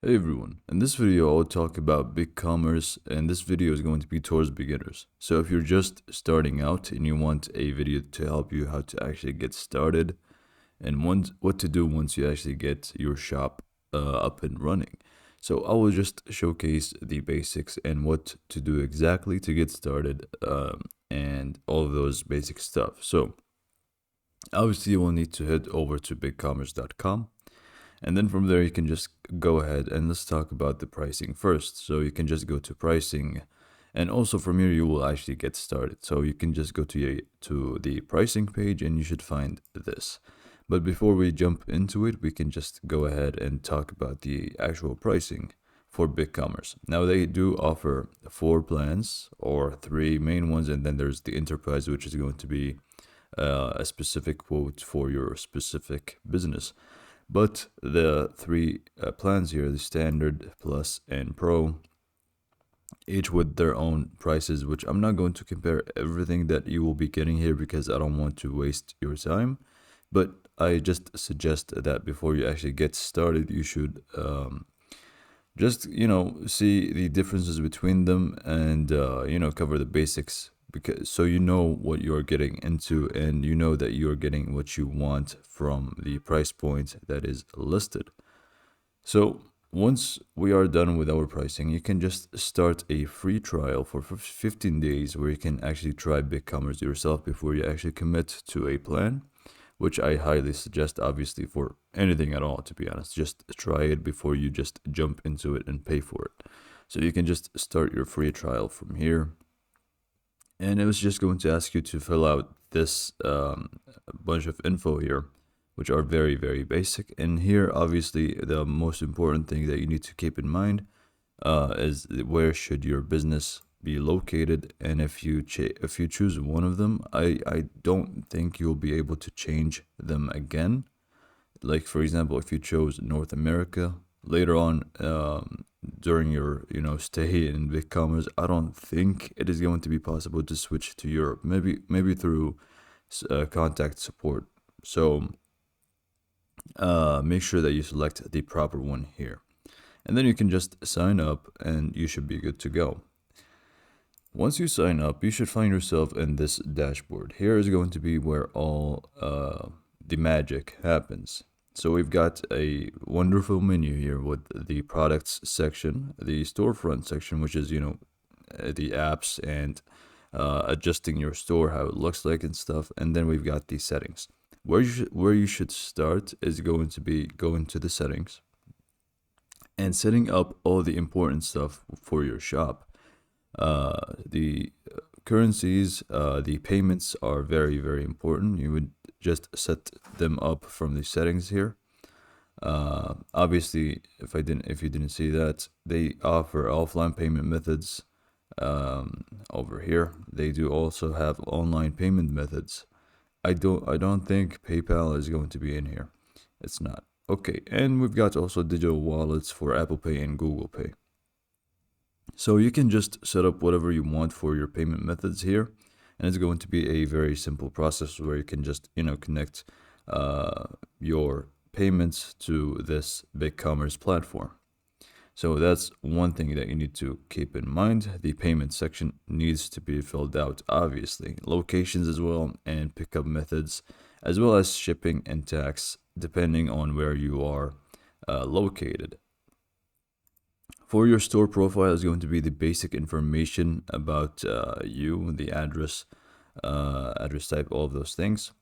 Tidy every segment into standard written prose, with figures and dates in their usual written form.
Hey everyone, in this video I'll talk about Bigcommerce, and this video is going to be towards beginners. So if you're just starting out and you want a video to help you how to actually get started and what to do once you actually get your shop up and running. So I will just showcase the basics and what to do exactly to get started, and all of those basic stuff. So obviously you will need to head over to bigcommerce.com, and then from there, you can just go ahead and let's talk about the pricing first. So you can just go to pricing, and also from here, you will actually get started. So you can just go to the pricing page and you should find this. But before we jump into it, we can just go ahead and talk about the actual pricing for BigCommerce. Now they do offer 4 plans or 3 main ones, and then there's the enterprise, which is going to be a specific quote for your specific business. But the 3 plans here, the standard, plus, and pro, each with their own prices, which I'm not going to compare everything that you will be getting here because I don't want to waste your time. But I just suggest that before you actually get started, you should just see the differences between them, and cover the basics, because so you know what you're getting into, and you know that you're getting what you want from the price point that is listed. So once we are done with our pricing, you can just start a free trial for 15 days where you can actually try BigCommerce yourself before you actually commit to a plan, which I highly suggest, obviously, for anything at all, to be honest. Just try it before you just jump into it and pay for it. So you can just start your free trial from here. And it was just going to ask you to fill out this bunch of info here, which are very, very basic. And here, obviously, the most important thing that you need to keep in mind is where should your business be located. And if you choose one of them, I don't think you'll be able to change them again. Like, for example, if you chose North America later on, during your stay in BigCommerce, I don't think it is going to be possible to switch to Europe. Maybe through contact support. So make sure that you select the proper one here, and then you can just sign up and you should be good to go. Once you sign up, you should find yourself in this dashboard. Here is going to be where all the magic happens. So we've got a wonderful menu here with the products section, the storefront section, which is the apps and adjusting your store, how it looks like and stuff. And then we've got the settings. Where you should start is going to be going to the settings and setting up all the important stuff for your shop. The currencies, the payments are very, very important. You would just set them up from the settings here. Obviously, if you didn't see that, they offer offline payment methods. Over here, they do also have online payment methods. I don't think PayPal is going to be in here. It's not. Okay, and we've got also digital wallets for Apple Pay and Google Pay. So you can just set up whatever you want for your payment methods here, and it's going to be a very simple process where you can just connect your payments to this BigCommerce platform. So that's one thing that you need to keep in mind. The payment section needs to be filled out, obviously. Locations as well, and pickup methods, as well as shipping and tax, depending on where you are located. For your store profile is going to be the basic information about you, the address, address type, all of those things.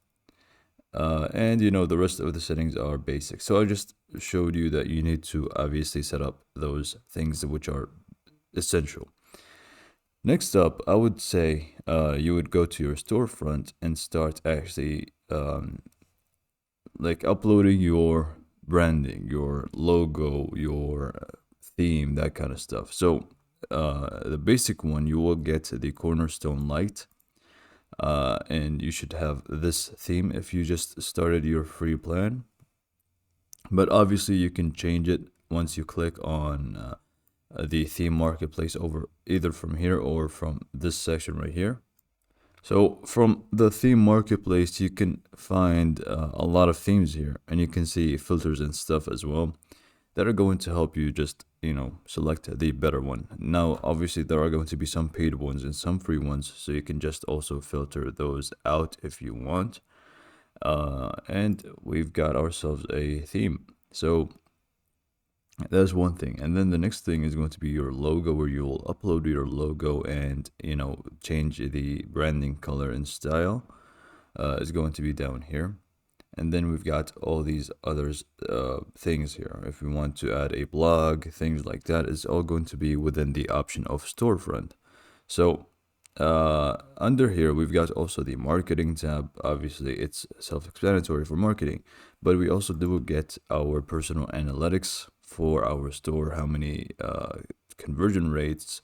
And the rest of the settings are basic. So I just showed you that you need to obviously set up those things which are essential. Next up, I would say you would go to your storefront and start actually like uploading your branding, your logo, your theme, that kind of stuff. So the basic one, you will get the cornerstone light. And you should have this theme if you just started your free plan. But obviously, you can change it once you click on the theme marketplace over either from here or from this section right here. So from the theme marketplace, you can find a lot of themes here, and you can see filters and stuff as well. that are going to help you just, select the better one. Now, obviously, there are going to be some paid ones and some free ones, so you can just also filter those out if you want. And we've got ourselves a theme. So that's one thing. And then the next thing is going to be your logo, where you'll upload your logo and, change the branding color and style. Is going to be down here. And then we've got all these other things here. If we want to add a blog, things like that, is all going to be within the option of storefront. So under here, we've got also the marketing tab. Obviously, it's self-explanatory for marketing, but we also do get our personal analytics for our store, how many conversion rates,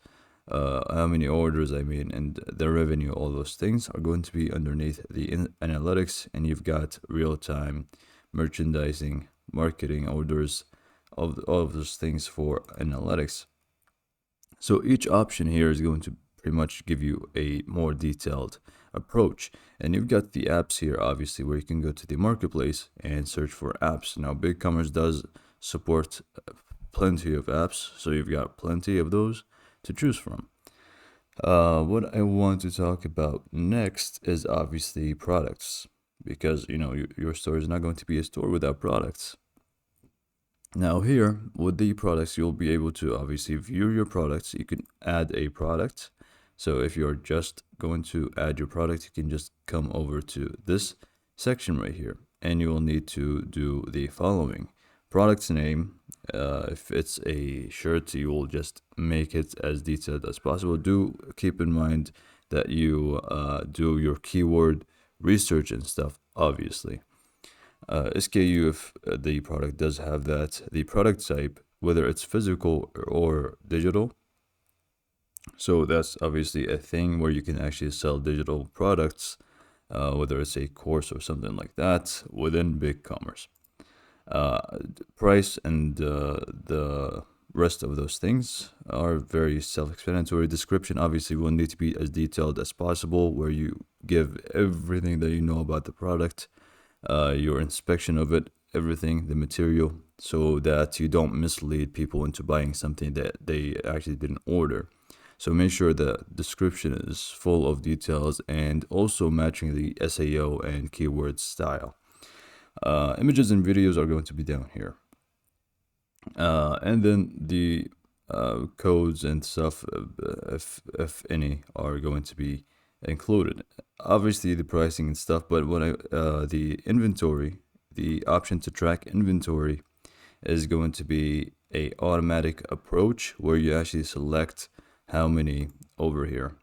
how many orders, and the revenue, all those things are going to be underneath the analytics. And you've got real-time merchandising, marketing orders, all of those things for analytics. So each option here is going to pretty much give you a more detailed approach. And you've got the apps here, obviously, where you can go to the marketplace and search for apps. Now, Bigcommerce does support plenty of apps, so you've got plenty of those to choose from. What I want to talk about next is obviously products, because your store is not going to be a store without products. Now here, with the products, you'll be able to obviously view your products. You can add a product. So if you're just going to add your product, you can just come over to this section right here, and you will need to do the following. Product name. If it's a shirt, you will just make it as detailed as possible. Do keep in mind that you do your keyword research and stuff, obviously. SKU, if the product does have that. The product type, whether it's physical or digital. So that's obviously a thing where you can actually sell digital products, whether it's a course or something like that, within Bigcommerce. Price and the rest of those things are very self-explanatory. Description obviously will need to be as detailed as possible, where you give everything that you know about the product, your inspection of it, everything, the material, so that you don't mislead people into buying something that they actually didn't order. So make sure the description is full of details and also matching the SEO and keyword style. Images and videos are going to be down here. And then the codes and stuff, if any, are going to be included. Obviously the pricing and stuff, but when the inventory, the option to track inventory is going to be a automatic approach, where you actually select how many over here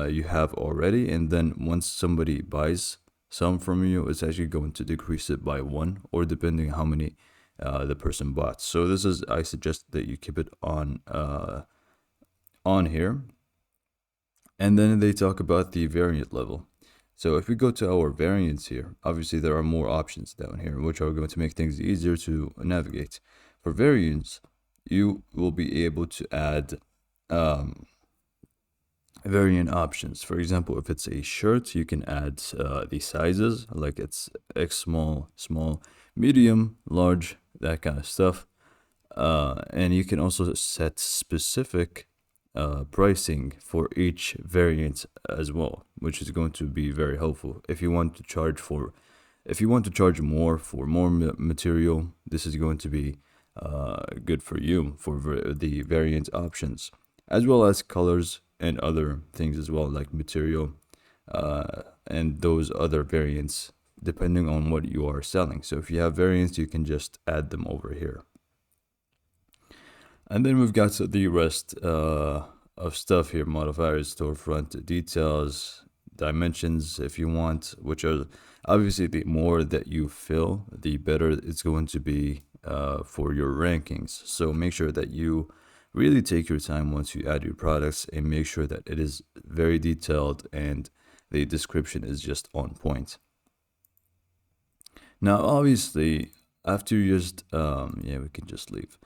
you have already, and then once somebody buys some from you, it's actually going to decrease it by 1, or depending how many the person bought. So this is, I suggest that you keep it on here. And then they talk about the variant level. So if we go to our variants here, obviously there are more options down here, which are going to make things easier to navigate. For variants, you will be able to add variant options. For example, if it's a shirt, you can add the sizes, like it's X small, small, medium, large, that kind of stuff. And you can also set specific pricing for each variant as well, which is going to be very helpful. If you want to charge more for more material, this is going to be good for you for the variant options, as well as colors and other things as well, like material and those other variants, depending on what you are selling. So if you have variants, you can just add them over here. And then we've got the rest of stuff here: modifiers, storefront details, dimensions if you want, which are obviously the more that you fill, the better it's going to be for your rankings. So make sure that you really take your time once you add your products, and make sure that it is very detailed and the description is just on point. Now, obviously, after you just, we can just leave.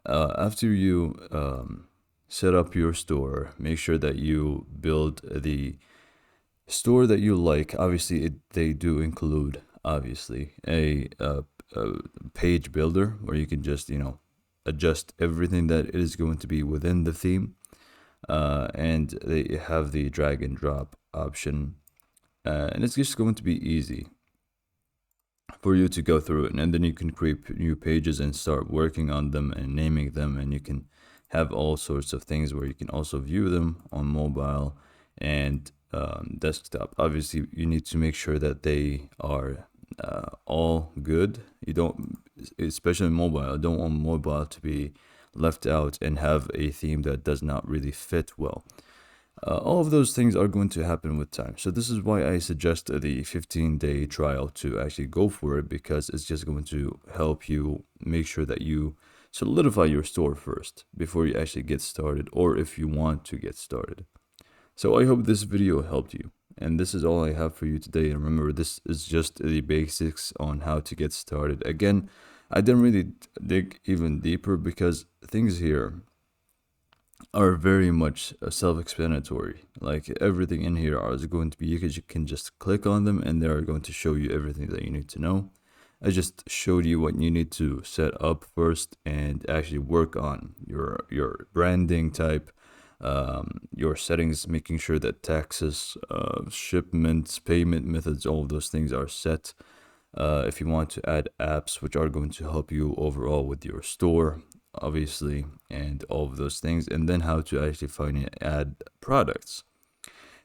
After you set up your store, make sure that you build the store that you like. Obviously, they do include, obviously, a page builder where you can just, adjust everything that is going to be within the theme. And they have the drag and drop option, and it's just going to be easy for you to go through it, and then you can create new pages and start working on them and naming them, and you can have all sorts of things where you can also view them on mobile and desktop. Obviously you need to make sure that they are all good. You don't, especially mobile, I don't want mobile to be left out and have a theme that does not really fit well. All of those things are going to happen with time. So this is why I suggest the 15-day trial to actually go for it, because it's just going to help you make sure that you solidify your store first before you actually get started, or if you want to get started. So I hope this video helped you. And this is all I have for you today. And remember, this is just the basics on how to get started. Again, I didn't really dig even deeper because things here are very much self-explanatory. Like everything in here is going to be, you can just click on them and they're going to show you everything that you need to know. I just showed you what you need to set up first and actually work on your branding type, your settings, making sure that taxes, shipments, payment methods, all of those things are set. If you want to add apps which are going to help you overall with your store, obviously, and all of those things, and then how to actually find and add products.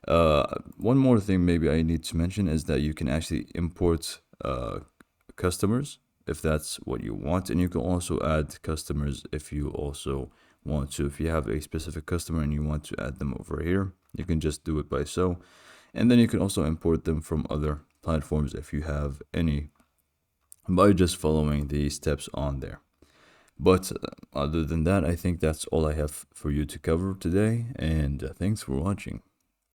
One more thing maybe I need to mention is that you can actually import customers if that's what you want, and you can also add customers if you also want to. If you have a specific customer and you want to add them over here, you can just do it by so, and then you can also import them from other platforms if you have any, by just following the steps on there. But other than that, I think that's all I have for you to cover today, and thanks for watching.